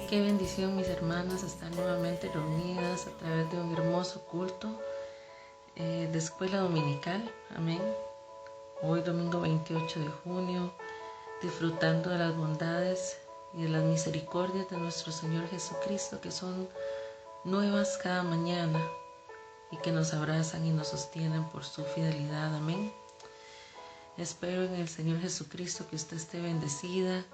Qué bendición, mis hermanas, estar nuevamente reunidas a través de un hermoso culto de escuela dominical. Amén. Hoy, domingo 28 de junio, disfrutando de las bondades y de las misericordias de nuestro Señor Jesucristo, que son nuevas cada mañana y que nos abrazan y nos sostienen por su fidelidad. Amén. Espero en el Señor Jesucristo que usted esté bendecida,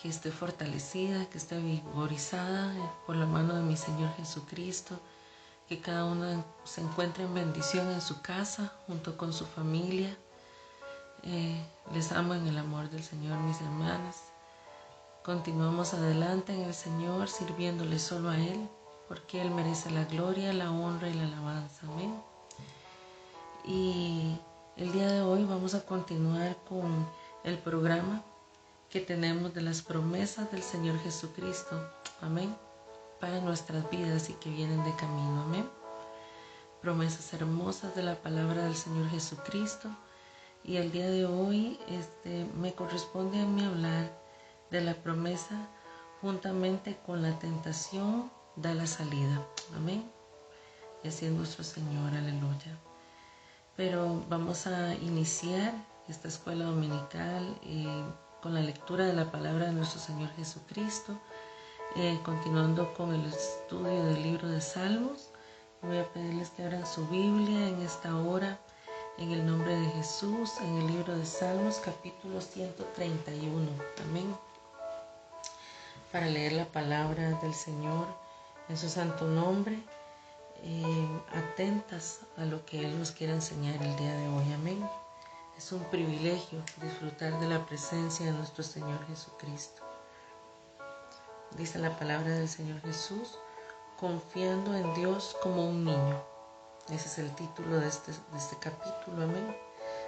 que esté fortalecida, que esté vigorizada por la mano de mi Señor Jesucristo, que cada uno se encuentre en bendición en su casa, junto con su familia. Les amo en el amor del Señor, mis hermanas. Continuamos adelante en el Señor, sirviéndole solo a Él, porque Él merece la gloria, la honra y la alabanza. Amén. Y el día de hoy vamos a continuar con el programa que tenemos de las promesas del Señor Jesucristo, amén, para nuestras vidas y que vienen de camino, amén. Promesas hermosas de la palabra del Señor Jesucristo. Y el día de hoy me corresponde a mí hablar de la promesa juntamente con la tentación da la salida, amén. Y así es nuestro Señor, aleluya. Pero vamos a iniciar esta escuela dominical con la lectura de la palabra de nuestro Señor Jesucristo, continuando con el estudio del libro de Salmos. Voy a pedirles que abran su Biblia en esta hora, en el nombre de Jesús, en el libro de Salmos, capítulo 131. Amén. Para leer la palabra del Señor en su santo nombre, atentas a lo que Él nos quiere enseñar el día de hoy. Amén. Es un privilegio disfrutar de la presencia de nuestro Señor Jesucristo. Dice la palabra del Señor Jesús, confiando en Dios como un niño. Ese es el título de este capítulo. Amén.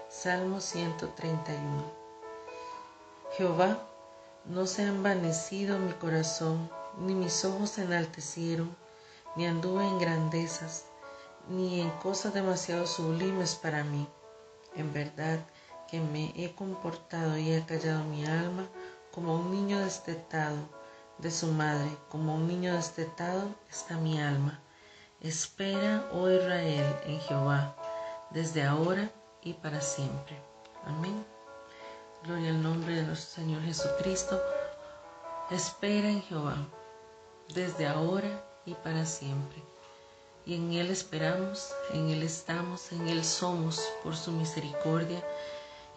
Salmo 131. Jehová, no se ha envanecido mi corazón, ni mis ojos se enaltecieron, ni anduve en grandezas, ni en cosas demasiado sublimes para mí. En verdad que me he comportado y he callado mi alma como un niño destetado de su madre, como un niño destetado está mi alma. Espera, oh Israel, en Jehová, desde ahora y para siempre. Amén. Gloria al nombre de nuestro Señor Jesucristo. Espera en Jehová, desde ahora y para siempre. Y en Él esperamos, en Él estamos, en Él somos, por su misericordia.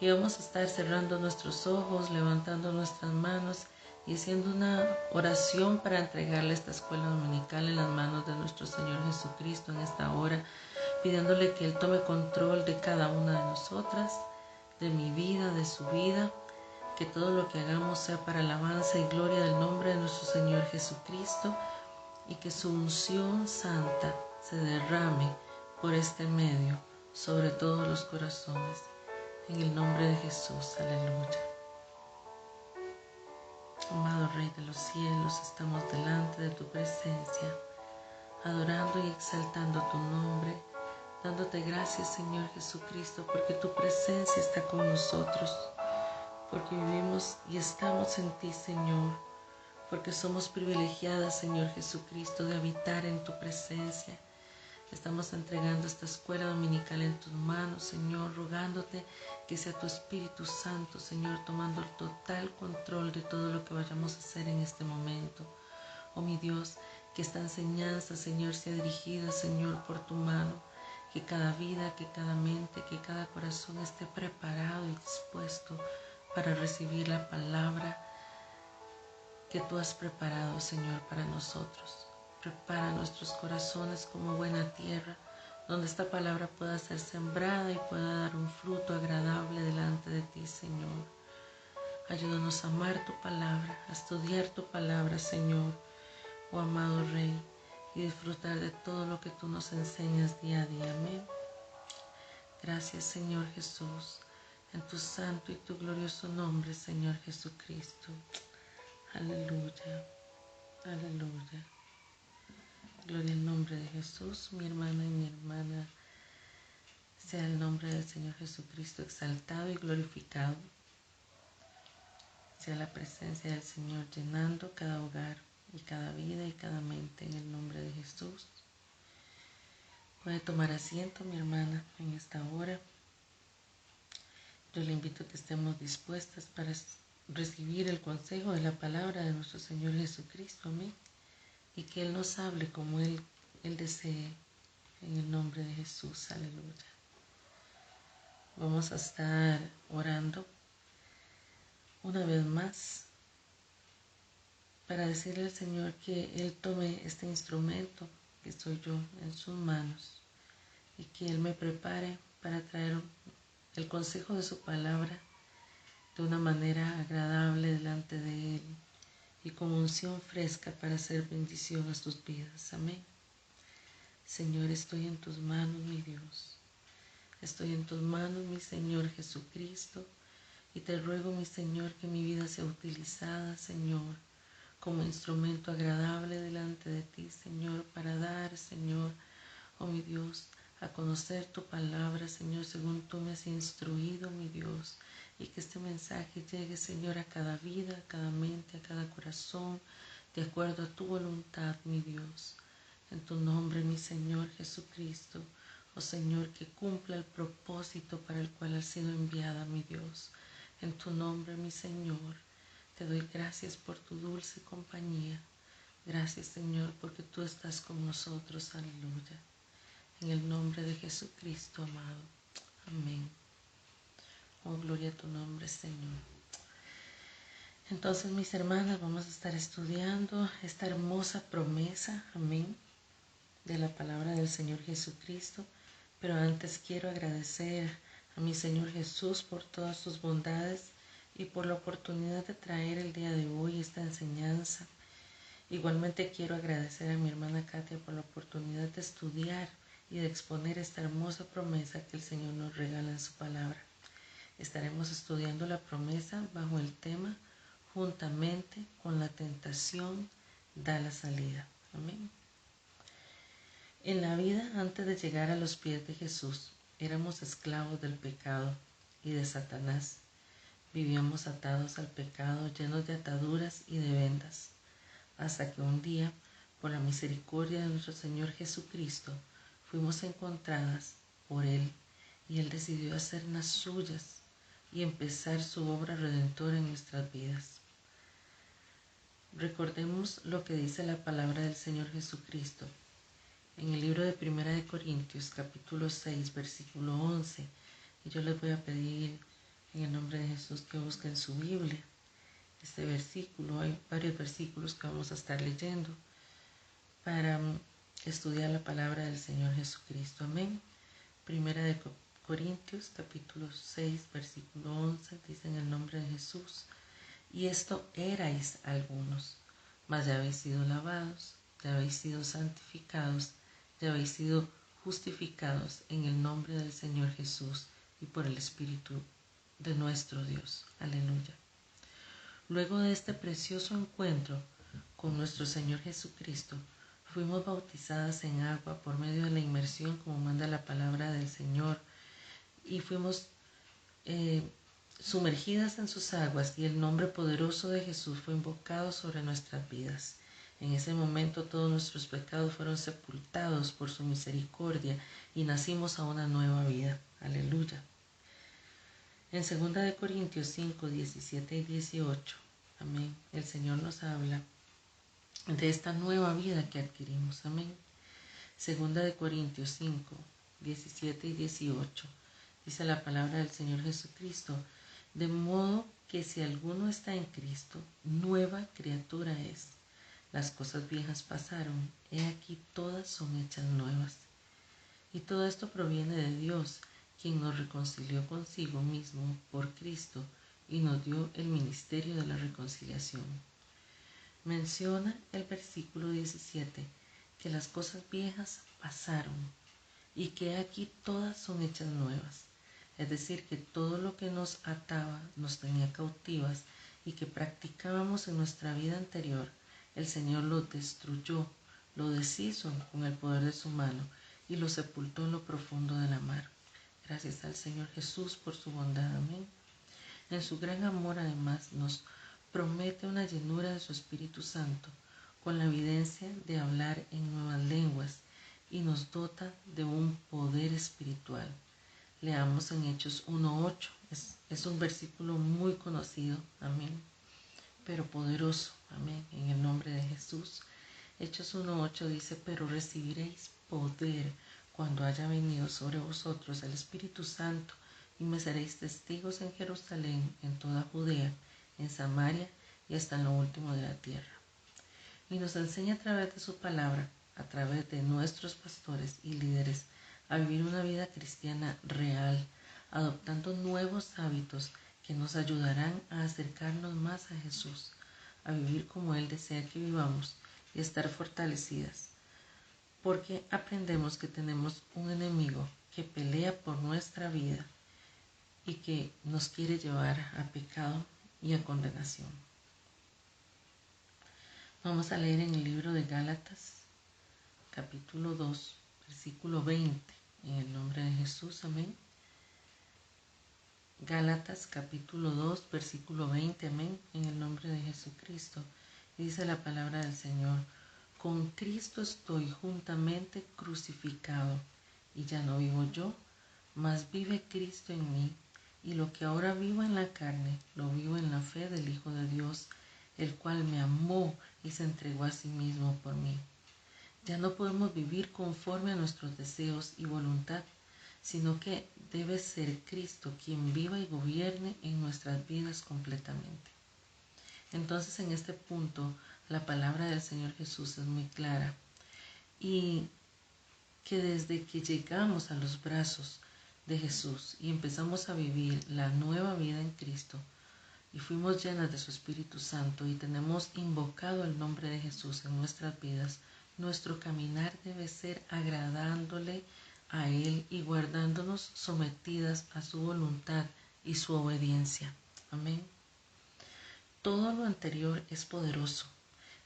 Y vamos a estar cerrando nuestros ojos, levantando nuestras manos y haciendo una oración para entregarle esta escuela dominical en las manos de nuestro Señor Jesucristo en esta hora, pidiéndole que Él tome control de cada una de nosotras, de mi vida, de su vida, que todo lo que hagamos sea para alabanza y gloria del nombre de nuestro Señor Jesucristo, y que su unción santa se derrame por este medio sobre todos los corazones. En el nombre de Jesús, aleluya. Amado Rey de los cielos, estamos delante de tu presencia, adorando y exaltando tu nombre, dándote gracias, Señor Jesucristo, porque tu presencia está con nosotros, porque vivimos y estamos en ti, Señor, porque somos privilegiadas, Señor Jesucristo, de habitar en tu presencia. Estamos entregando esta escuela dominical en tus manos, Señor, rogándote que sea tu Espíritu Santo, Señor, tomando el total control de todo lo que vayamos a hacer en este momento. Oh mi Dios, que esta enseñanza, Señor, sea dirigida, Señor, por tu mano, que cada vida, que cada mente, que cada corazón esté preparado y dispuesto para recibir la palabra que tú has preparado, Señor, para nosotros. Prepara nuestros corazones como buena tierra, donde esta palabra pueda ser sembrada y pueda dar un fruto agradable delante de ti, Señor. Ayúdanos a amar tu palabra, a estudiar tu palabra, Señor, oh amado Rey, y disfrutar de todo lo que tú nos enseñas día a día. Amén. Gracias, Señor Jesús, en tu santo y tu glorioso nombre, Señor Jesucristo. Aleluya, aleluya. Gloria al nombre de Jesús, mi hermana y mi hermana. Sea el nombre del Señor Jesucristo exaltado y glorificado. Sea la presencia del Señor llenando cada hogar y cada vida y cada mente en el nombre de Jesús. Puede tomar asiento, mi hermana, en esta hora. Yo le invito a que estemos dispuestas para recibir el consejo de la palabra de nuestro Señor Jesucristo, amén. Y que Él nos hable como Él desee, en el nombre de Jesús, aleluya. Vamos a estar orando una vez más para decirle al Señor que Él tome este instrumento que soy yo en sus manos y que Él me prepare para traer el consejo de su palabra de una manera agradable delante de Él y con unción fresca para hacer bendición a sus vidas. Amén. Señor, estoy en tus manos, mi Dios. Estoy en tus manos, mi Señor Jesucristo, y te ruego, mi Señor, que mi vida sea utilizada, Señor, como instrumento agradable delante de ti, Señor, para dar, Señor, oh mi Dios, a conocer tu palabra, Señor, según tú me has instruido, mi Dios, y que este mensaje llegue, Señor, a cada vida, a cada mente, a cada corazón, de acuerdo a tu voluntad, mi Dios. En tu nombre, mi Señor Jesucristo, oh Señor, que cumpla el propósito para el cual has sido enviada, mi Dios. En tu nombre, mi Señor, te doy gracias por tu dulce compañía. Gracias, Señor, porque tú estás con nosotros. Aleluya. En el nombre de Jesucristo, amado. Amén. Oh, gloria a tu nombre, Señor. Entonces, mis hermanas, vamos a estar estudiando esta hermosa promesa, amén, de la palabra del Señor Jesucristo. Pero antes quiero agradecer a mi Señor Jesús por todas sus bondades y por la oportunidad de traer el día de hoy esta enseñanza. Igualmente quiero agradecer a mi hermana Katia por la oportunidad de estudiar y de exponer esta hermosa promesa que el Señor nos regala en su palabra. Estaremos estudiando la promesa bajo el tema juntamente con la tentación da la salida. Amén. En la vida antes de llegar a los pies de Jesús, éramos esclavos del pecado y de Satanás. Vivíamos atados al pecado, llenos de ataduras y de vendas, hasta que un día, por la misericordia de nuestro Señor Jesucristo, fuimos encontradas por Él y Él decidió hacernos suyas y empezar su obra redentora en nuestras vidas. Recordemos lo que dice la palabra del Señor Jesucristo en el libro de Primera de Corintios, capítulo 6, versículo 11. Y yo les voy a pedir en el nombre de Jesús que busquen su Biblia. Este versículo, hay varios versículos que vamos a estar leyendo para estudiar la palabra del Señor Jesucristo. Amén. Primera de Corintios, capítulo 6, versículo 11, dice en el nombre de Jesús: y esto erais algunos, mas ya habéis sido lavados, ya habéis sido santificados, ya habéis sido justificados en el nombre del Señor Jesús y por el Espíritu de nuestro Dios. Aleluya. Luego de este precioso encuentro con nuestro Señor Jesucristo, fuimos bautizadas en agua por medio de la inmersión como manda la palabra del Señor y fuimos sumergidas en sus aguas y el nombre poderoso de Jesús fue invocado sobre nuestras vidas. En ese momento todos nuestros pecados fueron sepultados por su misericordia y nacimos a una nueva vida. Aleluya. En 2 Corintios 5, 17 y 18, amén, el Señor nos habla de esta nueva vida que adquirimos. Amén. 2 Corintios 5, 17 y 18. Dice la palabra del Señor Jesucristo: de modo que si alguno está en Cristo, nueva criatura es. Las cosas viejas pasaron, he aquí todas son hechas nuevas. Y todo esto proviene de Dios, quien nos reconcilió consigo mismo por Cristo y nos dio el ministerio de la reconciliación. Menciona el versículo 17 que las cosas viejas pasaron y que aquí todas son hechas nuevas. Es decir, que todo lo que nos ataba, nos tenía cautivas y que practicábamos en nuestra vida anterior, el Señor lo destruyó, lo deshizo con el poder de su mano y lo sepultó en lo profundo de la mar. Gracias al Señor Jesús por su bondad. Amén. En su gran amor además nos promete una llenura de su Espíritu Santo, con la evidencia de hablar en nuevas lenguas y nos dota de un poder espiritual. Leamos en Hechos 1:8. Es un versículo muy conocido, amén, pero poderoso, amén, en el nombre de Jesús. Hechos 1:8 dice: pero recibiréis poder cuando haya venido sobre vosotros el Espíritu Santo, y me seréis testigos en Jerusalén, en toda Judea, en Samaria y hasta en lo último de la tierra. Y nos enseña a través de su palabra, a través de nuestros pastores y líderes, a vivir una vida cristiana real, adoptando nuevos hábitos que nos ayudarán a acercarnos más a Jesús, a vivir como Él desea que vivamos y estar fortalecidas, porque aprendemos que tenemos un enemigo que pelea por nuestra vida y que nos quiere llevar a pecado y a condenación. Vamos a leer en el libro de Gálatas, capítulo 2, versículo 20, en el nombre de Jesús, amén. Gálatas, capítulo 2, versículo 20, amén, en el nombre de Jesucristo. Y dice la palabra del Señor: con Cristo estoy juntamente crucificado, y ya no vivo yo, mas vive Cristo en mí, y lo que ahora vivo en la carne, lo vivo en la fe del Hijo de Dios, el cual me amó y se entregó a sí mismo por mí. Ya no podemos vivir conforme a nuestros deseos y voluntad, sino que debe ser Cristo quien viva y gobierne en nuestras vidas completamente. Entonces, en este punto, la palabra del Señor Jesús es muy clara, y que desde que llegamos a los brazos de Jesús y empezamos a vivir la nueva vida en Cristo y fuimos llenas de su Espíritu Santo y tenemos invocado el nombre de Jesús en nuestras vidas, nuestro caminar debe ser agradándole a Él y guardándonos sometidas a su voluntad y su obediencia. Amén. Todo lo anterior es poderoso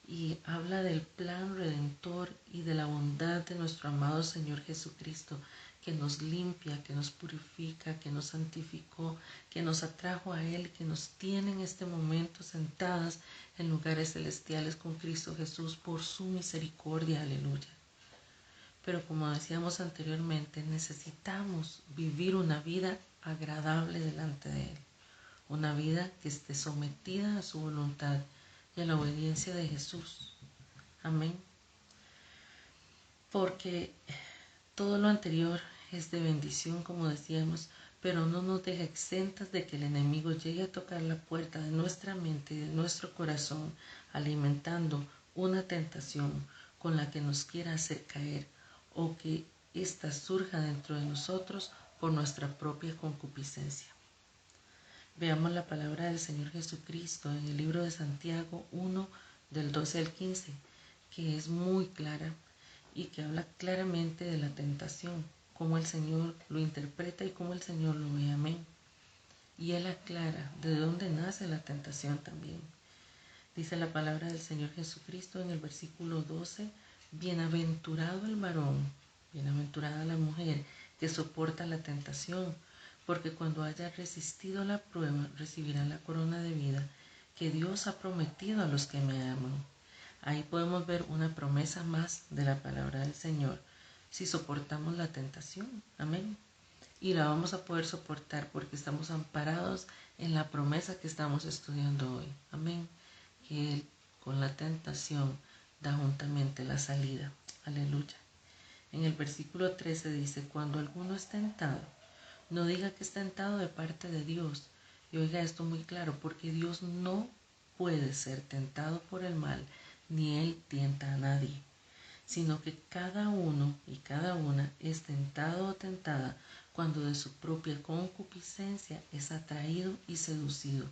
y habla del plan redentor y de la bondad de nuestro amado Señor Jesucristo, que nos limpia, que nos purifica, que nos santificó, que nos atrajo a Él, que nos tiene en este momento sentadas en lugares celestiales con Cristo Jesús por su misericordia. Aleluya. Pero como decíamos anteriormente, necesitamos vivir una vida agradable delante de Él, una vida que esté sometida a su voluntad y a la obediencia de Jesús. Amén. Porque todo lo anterior es de bendición, como decíamos, pero no nos deja exentas de que el enemigo llegue a tocar la puerta de nuestra mente y de nuestro corazón, alimentando una tentación con la que nos quiera hacer caer, o que ésta surja dentro de nosotros por nuestra propia concupiscencia. Veamos la palabra del Señor Jesucristo en el libro de Santiago 1, del 12 al 15, que es muy clara y que habla claramente de la tentación, cómo el Señor lo interpreta y cómo el Señor lo ve. Amén. Y Él aclara de dónde nace la tentación también. Dice la palabra del Señor Jesucristo en el versículo 12: bienaventurado el varón, bienaventurada la mujer que soporta la tentación, porque cuando haya resistido la prueba recibirá la corona de vida que Dios ha prometido a los que me aman. Ahí podemos ver una promesa más de la palabra del Señor, si soportamos la tentación. Amén. Y la vamos a poder soportar porque estamos amparados en la promesa que estamos estudiando hoy. Amén. Que Él con la tentación da juntamente la salida. Aleluya. En el versículo 13 dice: cuando alguno es tentado, no diga que es tentado de parte de Dios. Y oiga esto muy claro, porque Dios no puede ser tentado por el mal, ni Él tienta a nadie, sino que cada uno y cada una es tentado o tentada cuando de su propia concupiscencia es atraído y seducido.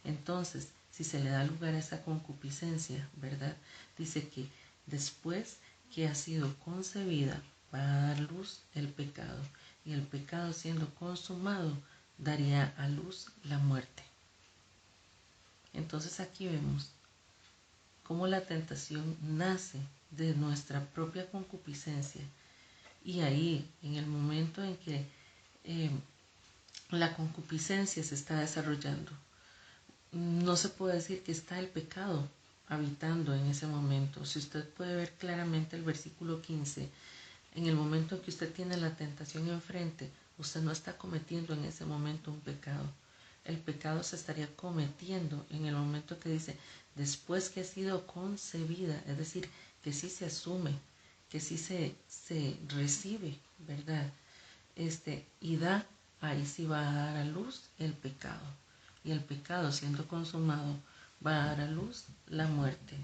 Entonces, si se le da lugar a esa concupiscencia, ¿verdad? Dice que después que ha sido concebida, va a dar luz el pecado, y el pecado siendo consumado daría a luz la muerte. Entonces aquí vemos cómo la tentación nace de nuestra propia concupiscencia, y ahí, en el momento en que la concupiscencia se está desarrollando, no se puede decir que está el pecado. habitando en ese momento. Si usted puede ver claramente el versículo 15, en el momento en que usted tiene la tentación enfrente, usted no está cometiendo en ese momento un pecado. El pecado se estaría cometiendo en el momento que dice, después que ha sido concebida, es decir, que sí se asume, que sí se recibe, ¿verdad? Y da, ahí sí va a dar a luz el pecado. Y el pecado siendo consumado va a dar a luz la muerte.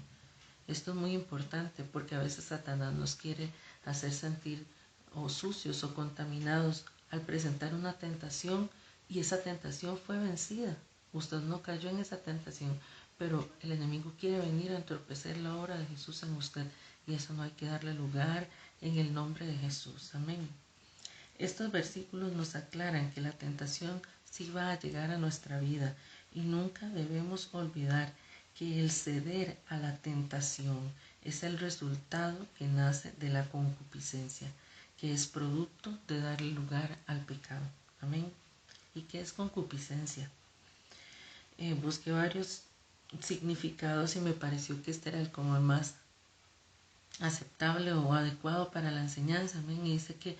Esto es muy importante porque a veces Satanás nos quiere hacer sentir o sucios o contaminados al presentar una tentación y esa tentación fue vencida. Usted no cayó en esa tentación, pero el enemigo quiere venir a entorpecer la obra de Jesús en usted y eso no hay que darle lugar en el nombre de Jesús. Amén. Estos versículos nos aclaran que la tentación sí va a llegar a nuestra vida y nunca debemos olvidar que el ceder a la tentación es el resultado que nace de la concupiscencia, que es producto de darle lugar al pecado. Amén. ¿Y qué es concupiscencia? Busqué varios significados y me pareció que este era el como el más aceptable o adecuado para la enseñanza. Amén. Y dice que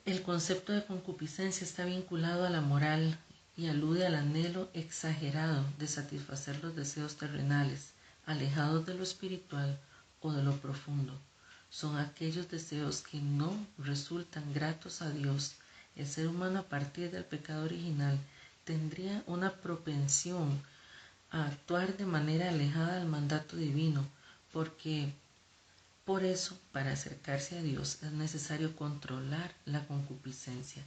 el concepto de concupiscencia está vinculado a la moral y alude al anhelo exagerado de satisfacer los deseos terrenales, alejados de lo espiritual o de lo profundo. Son aquellos deseos que no resultan gratos a Dios. El ser humano, a partir del pecado original, tendría una propensión a actuar de manera alejada del mandato divino, porque por eso, para acercarse a Dios es necesario controlar la concupiscencia.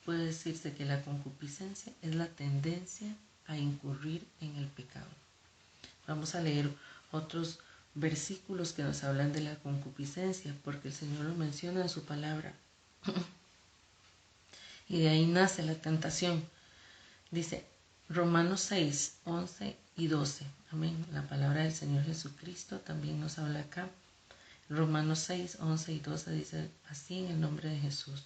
Puede decirse que la concupiscencia es la tendencia a incurrir en el pecado. Vamos a leer otros versículos que nos hablan de la concupiscencia, porque el Señor lo menciona en su palabra. Y de ahí nace la tentación. Dice Romanos 6, 11 y 12. Amén. La palabra del Señor Jesucristo también nos habla acá. Romanos 6, 11 y 12 dice así en el nombre de Jesús.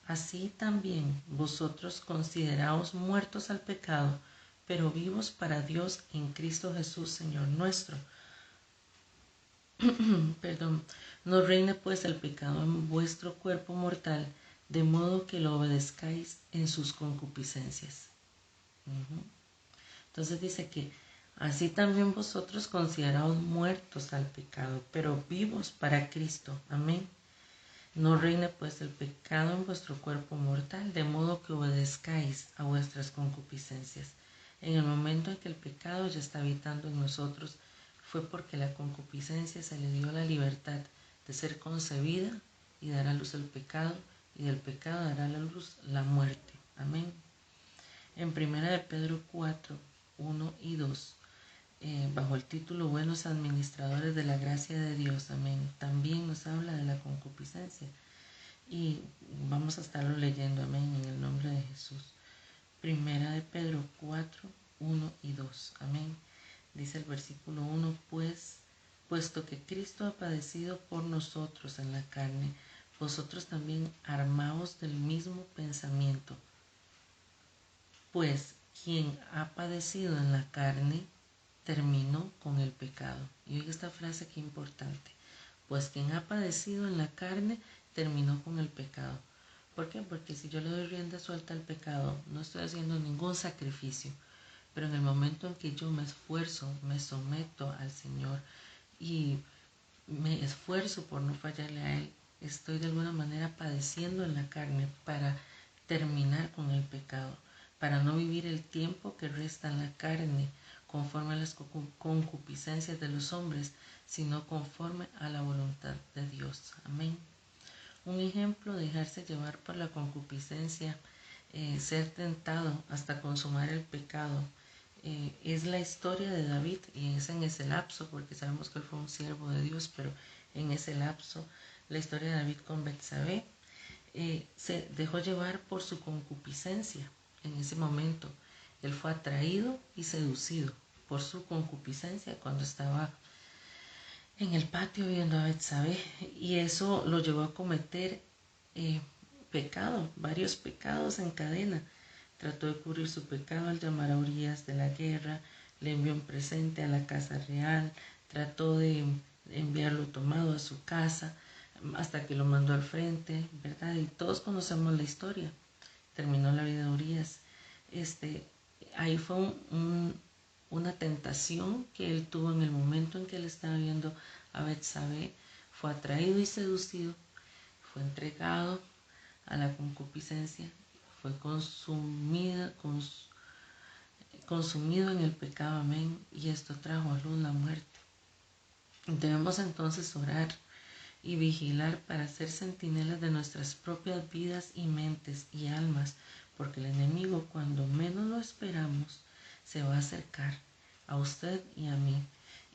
Así también vosotros consideraos muertos al pecado, pero vivos para Dios en Cristo Jesús, Señor nuestro. Perdón. No reine pues el pecado en vuestro cuerpo mortal, de modo que lo obedezcáis en sus concupiscencias. Entonces dice que así también vosotros consideraos muertos al pecado, pero vivos para Cristo. Amén. No reine pues el pecado en vuestro cuerpo mortal, de modo que obedezcáis a vuestras concupiscencias. En el momento en que el pecado ya está habitando en nosotros, fue porque la concupiscencia se le dio la libertad de ser concebida y dar a luz el pecado, y del pecado dará a la luz la muerte. Amén. En 1 de Pedro 4, 1 y 2, bajo el título Buenos administradores de la gracia de Dios, amén, también nos habla de la concupiscencia y vamos a estarlo leyendo, amén, en el nombre de Jesús. 1 de Pedro 4, 1 y 2, amén. Dice el versículo 1, pues, puesto que Cristo ha padecido por nosotros en la carne, vosotros también armaos del mismo pensamiento. Pues quien ha padecido en la carne terminó con el pecado. Y oiga esta frase que importante. Pues quien ha padecido en la carne terminó con el pecado. ¿Por qué? Porque si yo le doy rienda suelta al pecado, no estoy haciendo ningún sacrificio. Pero en el momento en que yo me esfuerzo, me someto al Señor y me esfuerzo por no fallarle a Él, estoy de alguna manera padeciendo en la carne para terminar con el pecado, para no vivir el tiempo que resta en la carne conforme a las concupiscencias de los hombres, sino conforme a la voluntad de Dios. Amén. Un ejemplo, dejarse llevar por la concupiscencia, ser tentado hasta consumar el pecado, es la historia de David, y es en ese lapso, porque sabemos que él fue un siervo de Dios, pero en ese lapso, la historia de David con Betsabé, se dejó llevar por su concupiscencia. En ese momento, él fue atraído y seducido por su concupiscencia cuando estaba en el patio viendo a Betsabé, y eso lo llevó a cometer pecado, varios pecados en cadena. Trató de cubrir su pecado al llamar a Urías de la guerra, le envió un presente a la casa real, trató de enviarlo tomado a su casa hasta que lo mandó al frente, ¿verdad? Y todos conocemos la historia. Terminó la vida de Urias. Ahí fue una tentación que él tuvo en el momento en que él estaba viendo a Betsabé. Fue atraído y seducido, fue entregado a la concupiscencia, fue consumido en el pecado, amén, y esto trajo a luz la muerte. Debemos entonces orar y vigilar para ser centinelas de nuestras propias vidas y mentes y almas, porque el enemigo, cuando menos lo esperamos, se va a acercar a usted y a mí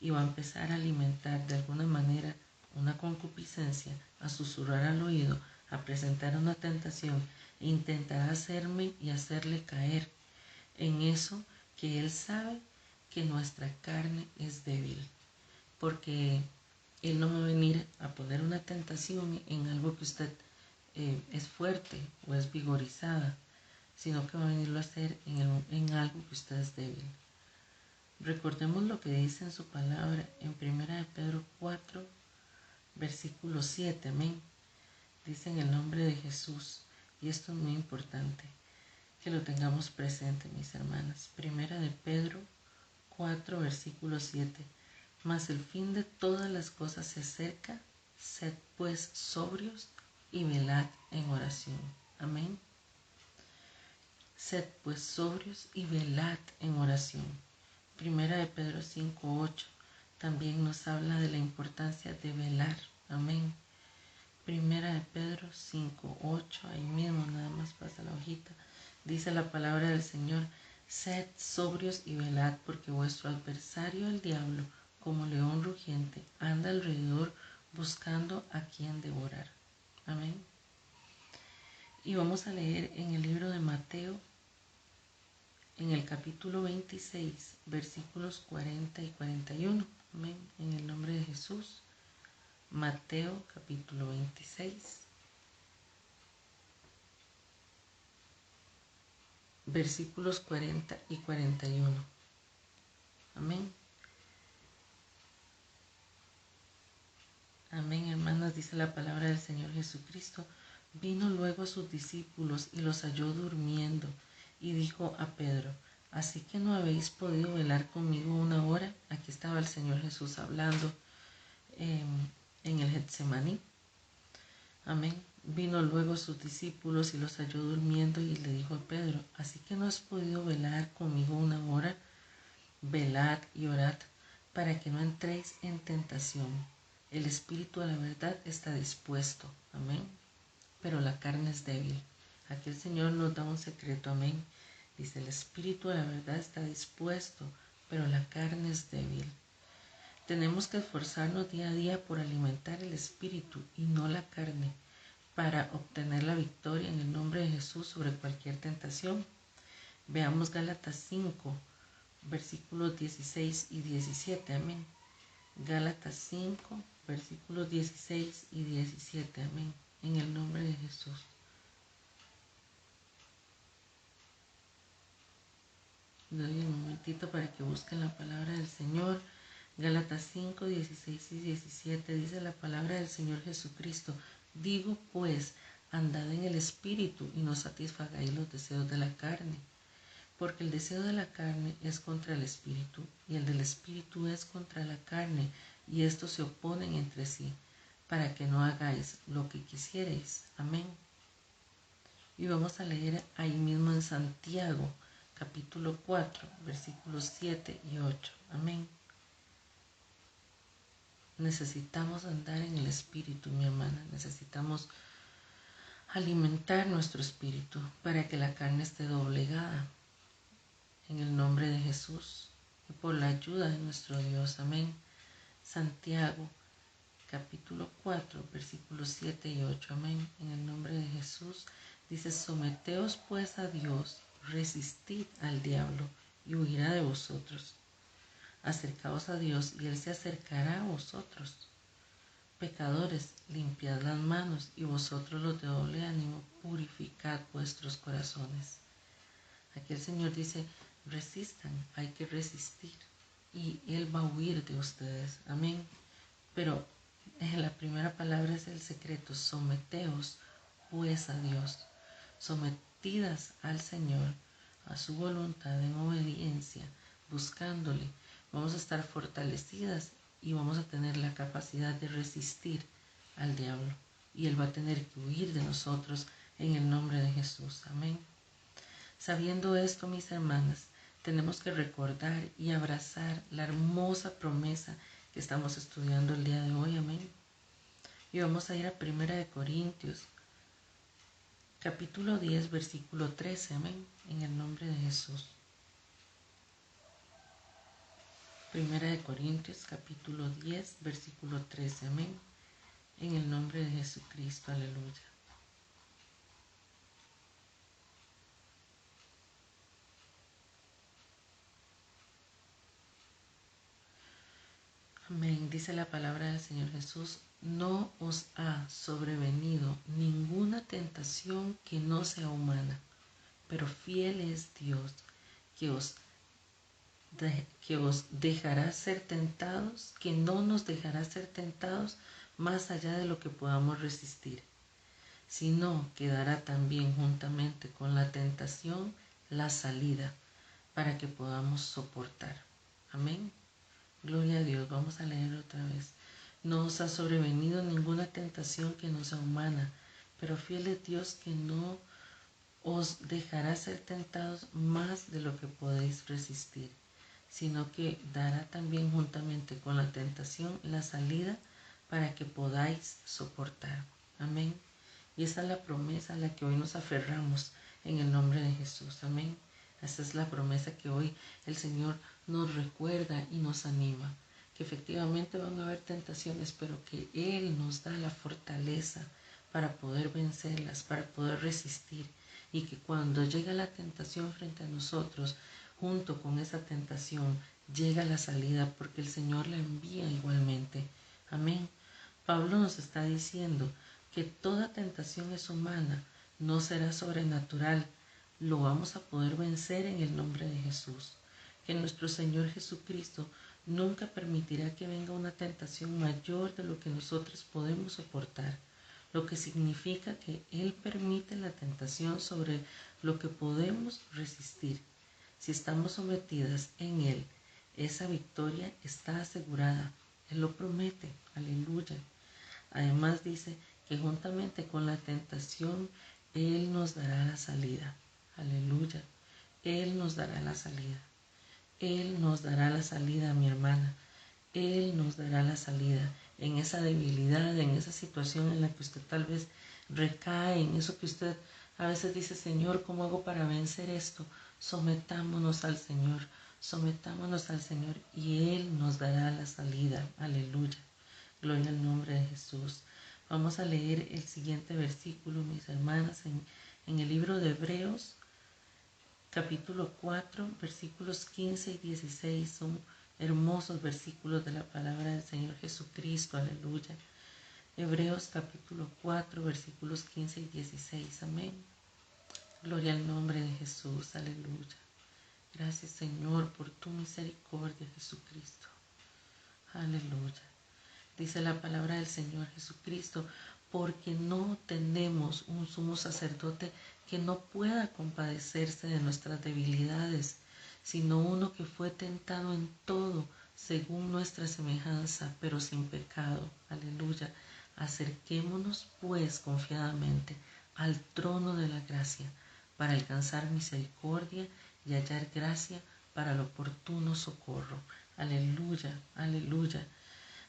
y va a empezar a alimentar de alguna manera una concupiscencia, a susurrar al oído, a presentar una tentación e intentará hacerme y hacerle caer en eso que él sabe que nuestra carne es débil, porque él no va a venir a poner una tentación en algo que usted es fuerte o es vigorizada, sino que va a venirlo a hacer en algo que usted es débil. Recordemos lo que dice en su palabra en 1 de Pedro 4, versículo 7, amén. Dice en el nombre de Jesús, y esto es muy importante, que lo tengamos presente, mis hermanas. 1 de Pedro 4, versículo 7. Mas el fin de todas las cosas se acerca, sed pues sobrios y velad en oración. Amén. Sed pues sobrios y velad en oración. 1 de Pedro 5, 8 también nos habla de la importancia de velar. Amén. 1 de Pedro 5, 8, ahí mismo nada más pasa la hojita. Dice la palabra del Señor: sed sobrios y velad, porque vuestro adversario el diablo, como león rugiente, anda alrededor buscando a quien devorar. Amén. Y vamos a leer en el libro de Mateo, en el capítulo 26, versículos 40 y 41. Amén. En el nombre de Jesús. Mateo capítulo 26. Versículos 40 y 41. Amén. Amén, hermanas, dice la palabra del Señor Jesucristo. Vino luego a sus discípulos y los halló durmiendo, y dijo a Pedro: ¿así que no habéis podido velar conmigo una hora? Aquí estaba el Señor Jesús hablando en el Getsemaní. Amén. Vino luego a sus discípulos y los halló durmiendo, y le dijo a Pedro: ¿así que no has podido velar conmigo una hora? Velad y orad para que no entréis en tentación. El espíritu a la verdad está dispuesto, amén, pero la carne es débil. Aquí el Señor nos da un secreto, amén. Dice: el espíritu a la verdad está dispuesto, pero la carne es débil. Tenemos que esforzarnos día a día por alimentar el espíritu y no la carne, para obtener la victoria en el nombre de Jesús sobre cualquier tentación. Veamos Gálatas 5, versículos 16 y 17, amén. Gálatas 5, versículos 16 y 17, amén. En el nombre de Jesús. Le doy un momentito para que busquen la palabra del Señor. Gálatas 5, 16 y 17 dice la palabra del Señor Jesucristo: digo pues, andad en el Espíritu y no satisfagáis los deseos de la carne. Porque el deseo de la carne es contra el Espíritu, y el del Espíritu es contra la carne, y estos se oponen entre sí, para que no hagáis lo que quisierais. Amén. Y vamos a leer ahí mismo en Santiago, capítulo 4, versículos 7 y 8. Amén. Necesitamos andar en el Espíritu, mi hermana. Necesitamos alimentar nuestro espíritu para que la carne esté doblegada. En el nombre de Jesús y por la ayuda de nuestro Dios. Amén. Santiago, capítulo 4, versículos 7 y 8. Amén. En el nombre de Jesús dice: someteos pues a Dios, resistid al diablo y huirá de vosotros. Acercaos a Dios y Él se acercará a vosotros. Pecadores, limpiad las manos, y vosotros los de doble ánimo, purificad vuestros corazones. Aquí el Señor dice: resistan, hay que resistir y Él va a huir de ustedes. Amén. Pero la primera palabra es el secreto: someteos pues a Dios, sometidas al Señor, a su voluntad en obediencia, buscándole. Vamos a estar fortalecidas y vamos a tener la capacidad de resistir al diablo. Y Él va a tener que huir de nosotros en el nombre de Jesús. Amén. Sabiendo esto, mis hermanas, tenemos que recordar y abrazar la hermosa promesa que estamos estudiando el día de hoy. Amén. Y vamos a ir a 1 Corintios, capítulo 10, versículo 13. Amén. En el nombre de Jesús. 1 Corintios, capítulo 10, versículo 13. Amén. En el nombre de Jesucristo. Aleluya. Amén. Dice la palabra del Señor Jesús: no os ha sobrevenido ninguna tentación que no sea humana, pero fiel es Dios, que os dejará ser tentados, que no nos dejará ser tentados más allá de lo que podamos resistir, sino que dará también juntamente con la tentación la salida para que podamos soportar. Amén. Gloria a Dios. Vamos a leer otra vez. No os ha sobrevenido ninguna tentación que no sea humana, pero fiel es Dios, que no os dejará ser tentados más de lo que podéis resistir, sino que dará también juntamente con la tentación la salida para que podáis soportar. Amén. Y esa es la promesa a la que hoy nos aferramos en el nombre de Jesús. Amén. Esa es la promesa que hoy el Señor nos recuerda y nos anima. Que efectivamente van a haber tentaciones, pero que Él nos da la fortaleza para poder vencerlas, para poder resistir. Y que cuando llega la tentación frente a nosotros, junto con esa tentación, llega la salida, porque el Señor la envía igualmente. Amén. Pablo nos está diciendo que toda tentación es humana, no será sobrenatural. Lo vamos a poder vencer en el nombre de Jesús. Que nuestro Señor Jesucristo nunca permitirá que venga una tentación mayor de lo que nosotros podemos soportar, lo que significa que Él permite la tentación sobre lo que podemos resistir. Si estamos sometidas en Él, esa victoria está asegurada. Él lo promete. Aleluya. Además dice que juntamente con la tentación, Él nos dará la salida. Aleluya. Él nos dará la salida. Él nos dará la salida, mi hermana. Él nos dará la salida en esa debilidad, en esa situación en la que usted tal vez recae, en eso que usted a veces dice: Señor, ¿cómo hago para vencer esto? Sometámonos al Señor, sometámonos al Señor y Él nos dará la salida. Aleluya. Gloria al nombre de Jesús. Vamos a leer el siguiente versículo, mis hermanas, en el libro de Hebreos, capítulo 4, versículos 15 y 16. Son hermosos versículos de la palabra del Señor Jesucristo. Aleluya. Hebreos capítulo 4, versículos 15 y 16. Amén. Gloria al nombre de Jesús. Aleluya. Gracias, Señor, por tu misericordia, Jesucristo. Aleluya. Dice la palabra del Señor Jesucristo: porque no tenemos un sumo sacerdote que no pueda compadecerse de nuestras debilidades, sino uno que fue tentado en todo según nuestra semejanza, pero sin pecado. Aleluya. Acerquémonos pues confiadamente al trono de la gracia, para alcanzar misericordia y hallar gracia para el oportuno socorro. Aleluya, aleluya.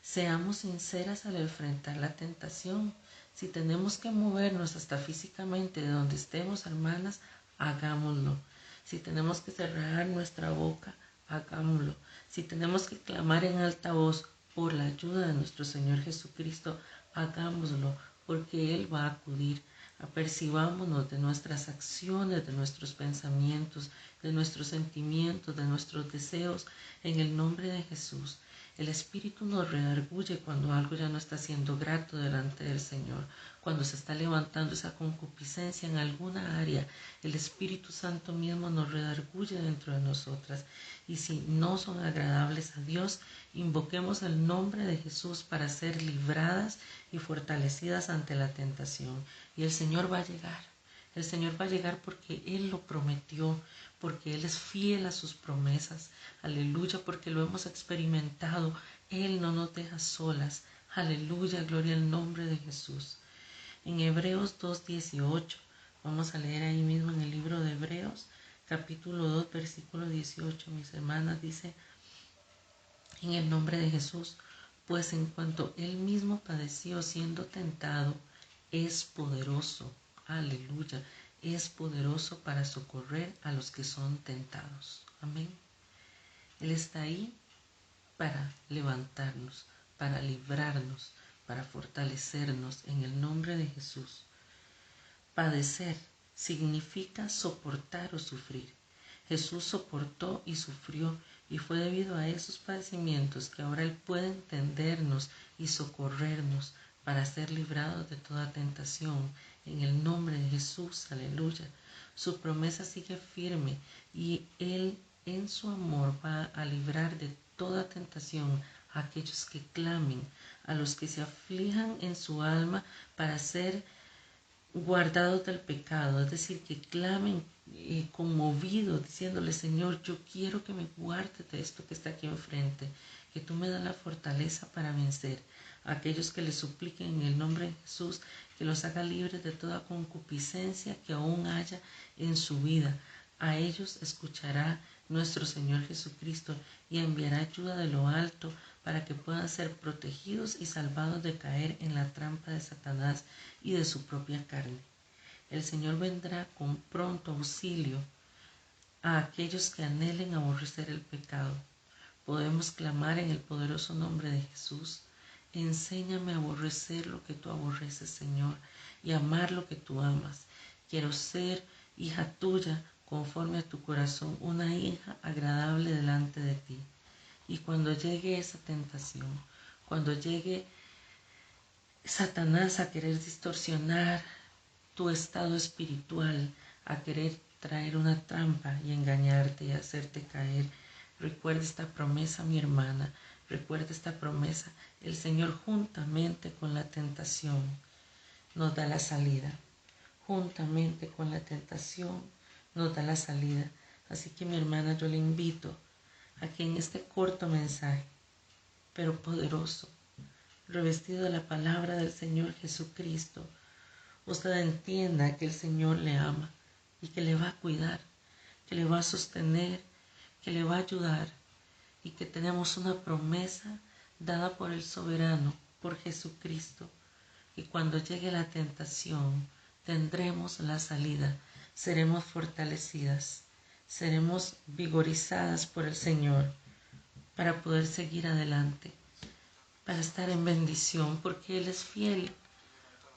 Seamos sinceras al enfrentar la tentación. Si tenemos que movernos hasta físicamente de donde estemos, hermanas, hagámoslo. Si tenemos que cerrar nuestra boca, hagámoslo. Si tenemos que clamar en alta voz por la ayuda de nuestro Señor Jesucristo, hagámoslo, porque Él va a acudir. Apercibámonos de nuestras acciones, de nuestros pensamientos, de nuestros sentimientos, de nuestros deseos, en el nombre de Jesús. El Espíritu nos redarguye cuando algo ya no está siendo grato delante del Señor, Cuando se está levantando esa concupiscencia en alguna área, el Espíritu Santo mismo nos redarguye dentro de nosotras. Y si no son agradables a Dios, invoquemos el nombre de Jesús para ser libradas y fortalecidas ante la tentación. Y el Señor va a llegar. El Señor va a llegar porque Él lo prometió, porque Él es fiel a sus promesas. Aleluya, porque lo hemos experimentado. Él no nos deja solas. Aleluya, gloria al nombre de Jesús. En Hebreos 2:18, vamos a leer ahí mismo en el libro de Hebreos, capítulo 2, versículo 18, mis hermanas, dice, en el nombre de Jesús, pues en cuanto Él mismo padeció siendo tentado, es poderoso, aleluya, es poderoso para socorrer a los que son tentados. Amén. Él está ahí para levantarnos, para librarnos, para fortalecernos en el nombre de Jesús. Padecer significa soportar o sufrir. Jesús soportó y sufrió, y fue debido a esos padecimientos que ahora Él puede entendernos y socorrernos para ser librados de toda tentación. En el nombre de Jesús, aleluya. Su promesa sigue firme y Él en su amor va a librar de toda tentación a aquellos que clamen, a los que se aflijan en su alma para ser guardados del pecado, es decir, que clamen conmovidos, diciéndole, Señor, yo quiero que me guardes de esto que está aquí enfrente, que tú me das la fortaleza para vencer. A aquellos que le supliquen en el nombre de Jesús, que los haga libres de toda concupiscencia que aún haya en su vida. A ellos escuchará nuestro Señor Jesucristo y enviará ayuda de lo alto para que puedan ser protegidos y salvados de caer en la trampa de Satanás y de su propia carne. El Señor vendrá con pronto auxilio a aquellos que anhelen aborrecer el pecado. Podemos clamar en el poderoso nombre de Jesús. Enséñame a aborrecer lo que tú aborreces, Señor, y amar lo que tú amas. Quiero ser hija tuya conforme a tu corazón, una hija agradable delante de ti. Y cuando llegue esa tentación, cuando llegue Satanás a querer distorsionar tu estado espiritual, a querer traer una trampa y engañarte y hacerte caer, recuerda esta promesa, mi hermana, recuerda esta promesa. El Señor juntamente con la tentación nos da la salida. Juntamente con la tentación nos da la salida. Así que, mi hermana, yo le invito a que en este corto mensaje, pero poderoso, revestido de la palabra del Señor Jesucristo, usted entienda que el Señor le ama y que le va a cuidar, que le va a sostener, que le va a ayudar y que tenemos una promesa dada por el soberano, por Jesucristo, que cuando llegue la tentación tendremos la salida, seremos fortalecidas, seremos vigorizadas por el Señor para poder seguir adelante, para estar en bendición, porque Él es fiel,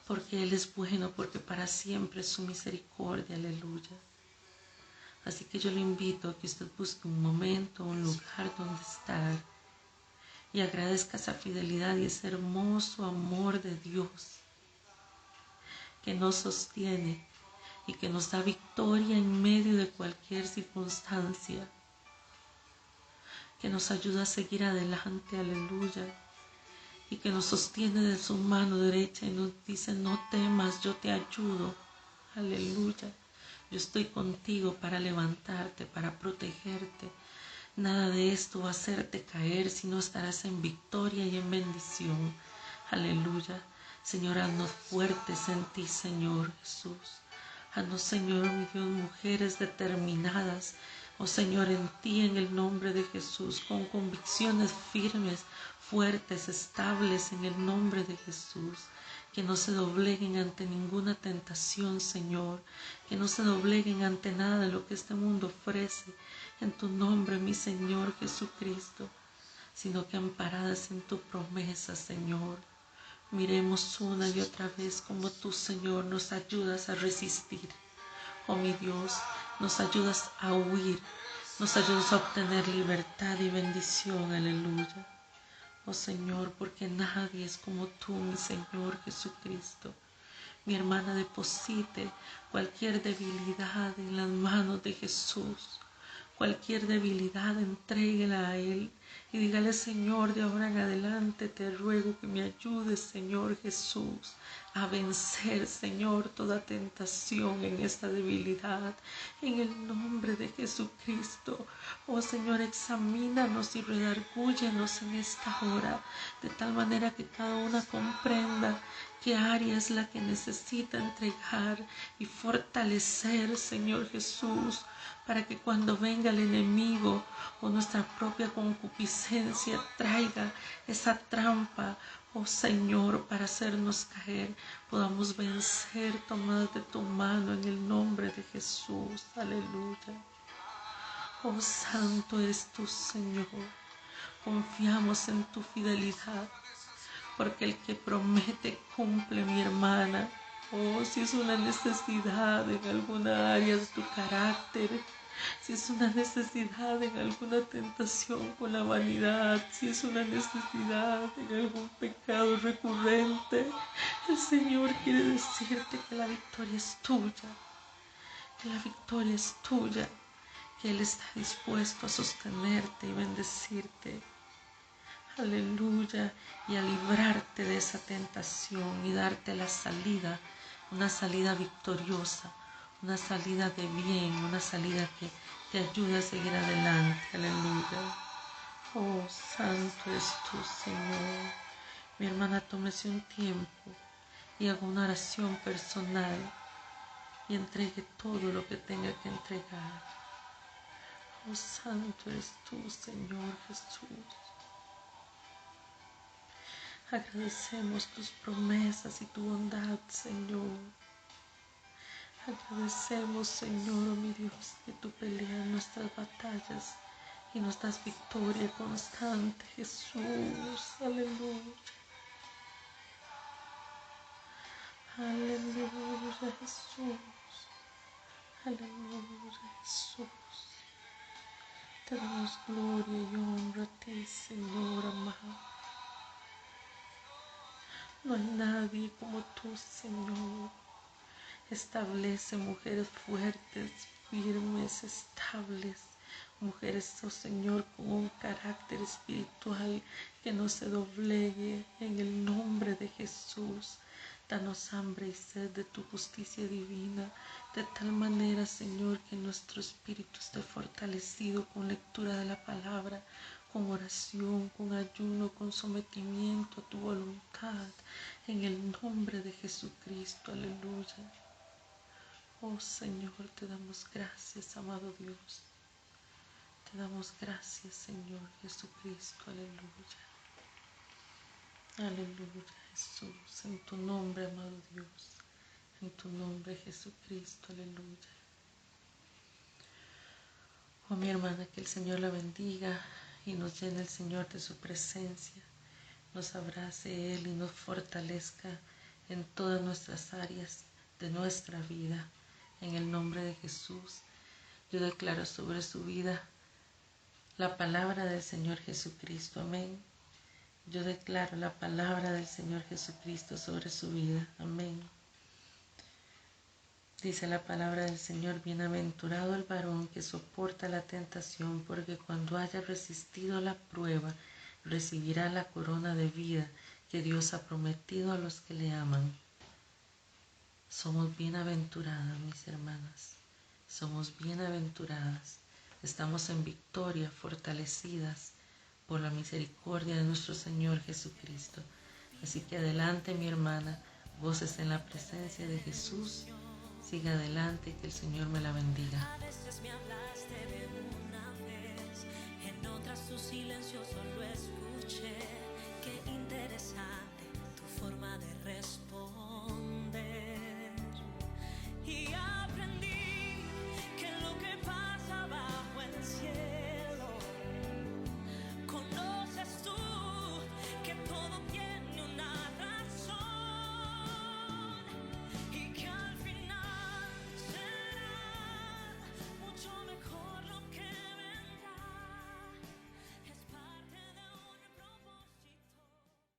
porque Él es bueno, porque para siempre es su misericordia, aleluya. Así que yo le invito a que usted busque un momento, un lugar donde estar y agradezca esa fidelidad y ese hermoso amor de Dios que nos sostiene y que nos da victoria en medio de cualquier circunstancia, que nos ayuda a seguir adelante, aleluya, y que nos sostiene de su mano derecha y nos dice, no temas, yo te ayudo, aleluya, yo estoy contigo para levantarte, para protegerte. Nada de esto va a hacerte caer, sino estarás en victoria y en bendición. Aleluya. Señor, haznos fuertes en ti, Señor Jesús. Haznos, Señor, mi Dios, mujeres determinadas, oh Señor, en ti, en el nombre de Jesús, con convicciones firmes, fuertes, estables, en el nombre de Jesús. Que no se dobleguen ante ninguna tentación, Señor. Que no se dobleguen ante nada de lo que este mundo ofrece. En tu nombre, mi Señor Jesucristo. Sino que amparadas en tu promesa, Señor. Miremos una y otra vez como tú, Señor, nos ayudas a resistir. Oh, mi Dios, nos ayudas a huir. Nos ayudas a obtener libertad y bendición. Aleluya. Oh Señor, porque nadie es como tú, mi Señor Jesucristo. mi hermana deposite cualquier debilidad en las manos de Jesús. Cualquier debilidad, entréguela a Él y dígale: Señor, de ahora en adelante te ruego que me ayudes, Señor Jesús, a vencer, Señor, toda tentación en esta debilidad, en el nombre de Jesucristo. Oh Señor, examínanos y redargúyenos en esta hora, de tal manera que cada una comprenda qué área es la que necesita entregar y fortalecer, Señor Jesús, para que cuando venga el enemigo o nuestra propia concupiscencia traiga esa trampa, oh Señor, para hacernos caer, podamos vencer tomadas de tu mano en el nombre de Jesús. Aleluya. Oh santo eres tú, Señor. Confiamos en tu fidelidad, porque el que promete cumple, mi hermana. Oh, si es una necesidad en alguna área de tu carácter, si es una necesidad en alguna tentación con la vanidad, si es una necesidad en algún pecado recurrente, el Señor quiere decirte que la victoria es tuya, que la victoria es tuya, que Él está dispuesto a sostenerte y bendecirte. Aleluya, y a librarte de esa tentación y darte la salida, una salida victoriosa, una salida de bien, una salida que te ayude a seguir adelante. Aleluya. Oh, santo es tú, Señor. Mi hermana, tómese un tiempo y haga una oración personal y entregue todo lo que tenga que entregar. Oh, santo eres tú, Señor Jesús. Agradecemos tus promesas y tu bondad, Señor. Agradecemos, Señor, oh mi Dios, que tú peleas nuestras batallas y nos das victoria constante, Jesús. Aleluya. Aleluya, Jesús. Aleluya, Jesús. Te damos gloria y honra a ti, Señor amado. No hay nadie como tú, Señor. Establece mujeres fuertes, firmes, estables. Mujeres, oh Señor, con un carácter espiritual que no se doblegue en el nombre de Jesús. Danos hambre y sed de tu justicia divina, de tal manera, Señor, que nuestro espíritu esté fortalecido con lectura de la palabra, con oración, con ayuno, con sometimiento a tu voluntad, en el nombre de Jesucristo. Aleluya. Oh Señor, te damos gracias, amado Dios. Te damos gracias, Señor Jesucristo. Aleluya. Aleluya, Jesús. En tu nombre, amado Dios. En tu nombre, Jesucristo. Aleluya. Oh, mi hermana, que el Señor la bendiga y nos llene el Señor de su presencia. Nos abrace Él y nos fortalezca en todas nuestras áreas de nuestra vida. En el nombre de Jesús, yo declaro sobre su vida la palabra del Señor Jesucristo. Amén. Yo declaro la palabra del Señor Jesucristo sobre su vida. Amén. Dice la palabra del Señor: bienaventurado el varón que soporta la tentación, porque cuando haya resistido la prueba, recibirá la corona de vida que Dios ha prometido a los que le aman. Somos bienaventuradas, mis hermanas. Somos bienaventuradas. Estamos en victoria, fortalecidas por la misericordia de nuestro Señor Jesucristo. Así que adelante, mi hermana, goces en la presencia de Jesús. Siga adelante, que el Señor me la bendiga. A veces me hablaste de una vez, en otras tu silencio solo escuché. Qué interesante tu forma de responder.